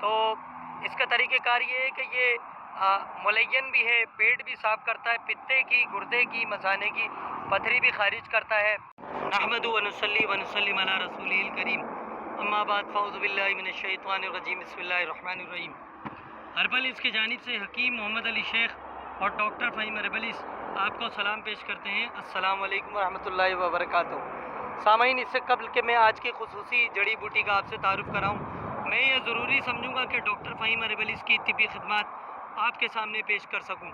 तो इसका तरीक़ेकार ये है कि ये मुलय्यन भी है, पेट भी साफ़ करता है, पित्ते की, गुर्दे की, मसाने की पथरी भी खारिज करता है। नहमदु व नुसल्ली व नुसल्लिम अला रसूलिल करीम, अम्मा बाद फ़ऊज़ु बिल्लाहि मिनश शैतानिर रजीम, बिस्मिल्लाहिर रहमानिर रहीम। हर्बलिस की जानिब से हकीम मोहम्मद अली शेख और डॉक्टर फ़हीम हर्बलिस आपको सलाम पेश करते हैं। अस्सलाम वालेकुम रहमतुल्लाहि व बरकातुहू। सामाईन, इससे कबल के मैं आज की खुसूसी जड़ी बूटी का आपसे तारुफ़ कराऊँ, मैं ये ज़रूरी समझूँगा कि डॉक्टर फ़हीम हर्बलिस की तिब्बी खिदमत आपके सामने पेश कर सकूँ।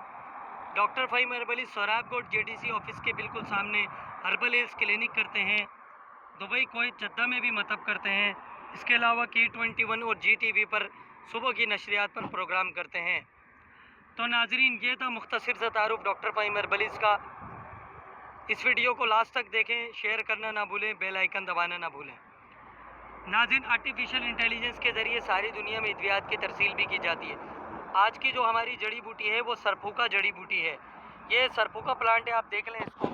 डॉक्टर फ़हीम हर्बलिस सोहराबकोट JDC ऑफ़िस के बिल्कुल सामने हर्बलिस क्लिनिक करते हैं। दुबई, कुवैत, जद्दा में भी मतब करते हैं। इसके अलावा K21 और GTV पर सुबह की नशरियात पर प्रोग्राम करते हैं। तो नाजरीन, ये था मुख्तसर सा तारुफ डॉक्टर फ़हीम हर्बलिस का। इस वीडियो को लास्ट तक देखें, शेयर करना ना भूलें, बेल आइकन दबाना ना भूलें। नाज़रीन, आर्टिफिशियल इंटेलिजेंस के ज़रिए सारी दुनिया में अद्वियात की तरसील भी की जाती है। आज की जो हमारी जड़ी बूटी है वो सरफूका जड़ी बूटी है। ये सरफूका प्लांट है, आप देख लें इसको,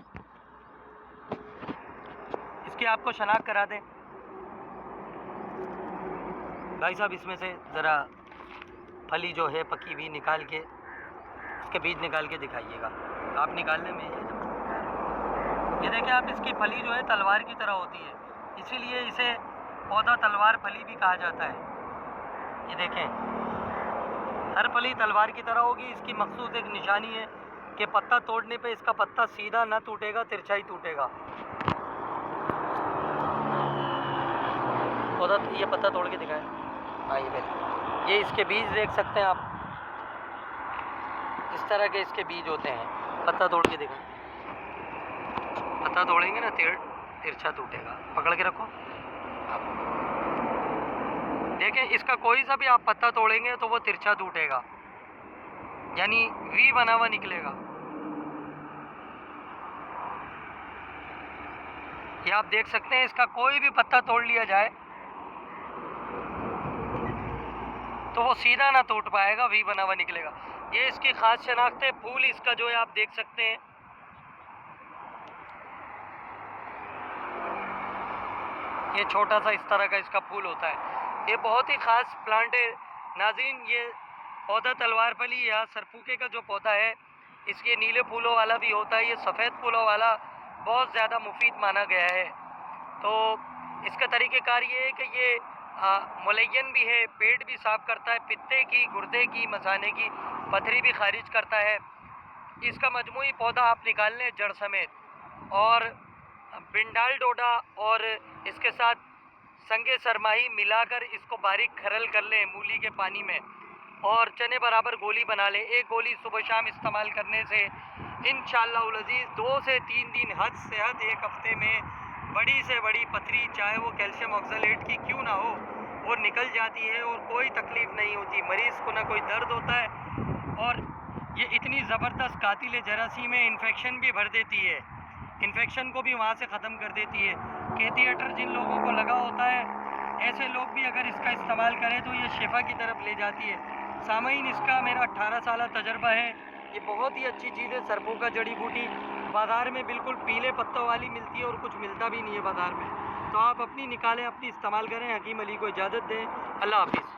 इसकी आपको शनाख्त करा दें। भाई साहब, इसमें से ज़रा फली जो है पकी हुई निकाल के, इसके बीज निकाल के दिखाइएगा। आप निकालने में ये देखें आप, इसकी फली जो है तलवार की तरह होती है, इसीलिए इसे पौधा तलवार फली भी कहा जाता है। ये देखें, हर फली तलवार की तरह होगी। इसकी मखसूस एक निशानी है कि पत्ता तोड़ने पे इसका पत्ता सीधा ना टूटेगा, तिरछा ही टूटेगा। पौधा, ये पत्ता तोड़ के दिखाएं। हाँ, ये इसके बीज देख सकते हैं आप, इस तरह के इसके बीज होते हैं। पत्ता तोड़ के दिखाएं, पत्ता तोड़ेंगे ना तिरछा टूटेगा। पकड़ के रखो आप देखें, इसका कोई सा भी आप पत्ता तोड़ेंगे तो वो तिरछा टूटेगा, यानी वी बना हुआ निकलेगा। ये आप देख सकते हैं, इसका कोई भी पत्ता तोड़ लिया जाए तो वो सीधा ना टूट पाएगा, वी बना हुआ निकलेगा। ये इसकी खास शनाख्त है। फूल इसका जो है आप देख सकते हैं, ये छोटा सा इस तरह का इसका फूल होता है। ये बहुत ही ख़ास प्लांट है नाज़रीन। ये पौधा तलवार फली या सरफूके का जो पौधा है, इसके नीले फूलों वाला भी होता है, ये सफ़ेद फूलों वाला बहुत ज़्यादा मुफीद माना गया है। तो इसका तरीक़ेकार ये है कि ये मुलय्यन भी है, पेट भी साफ़ करता है, पित्ते की, गुर्दे की, मसाने की पथरी भी खारिज करता है। इसका मजमूई पौधा आप निकाल लें जड़ समेत, और बिंडाल डोडा और इसके साथ संगे सरमाही मिलाकर इसको बारीक खरल कर लें मूली के पानी में, और चने बराबर गोली बना लें। एक गोली सुबह शाम इस्तेमाल करने से इंशाअल्लाह अज़ीज़ 2 से 3 दिन हद से हद एक हफ्ते में बड़ी से बड़ी पथरी, चाहे वो कैल्शियम ऑक्सलेट की क्यों ना हो, वो निकल जाती है और कोई तकलीफ़ नहीं होती। मरीज़ को ना कोई दर्द होता है, और ये इतनी ज़बरदस्त कातिल जरासीम में इन्फेक्शन भी भर देती है, इन्फेक्शन को भी वहाँ से ख़त्म कर देती है। कैथिएटर जिन लोगों को लगा होता है, ऐसे लोग भी अगर इसका इस्तेमाल करें तो ये शिफा की तरफ ले जाती है। सामाईन, इसका मेरा 18 साल तजर्बा है। ये बहुत ही अच्छी चीज़ है। सरफूका जड़ी बूटी बाज़ार में बिल्कुल पीले पत्तों वाली मिलती है और कुछ मिलता भी नहीं है बाज़ार में। तो आप अपनी निकालें, अपनी इस्तेमाल करें। हकीम अली को इजाज़त दें। अल्लाह हाफ़िज़।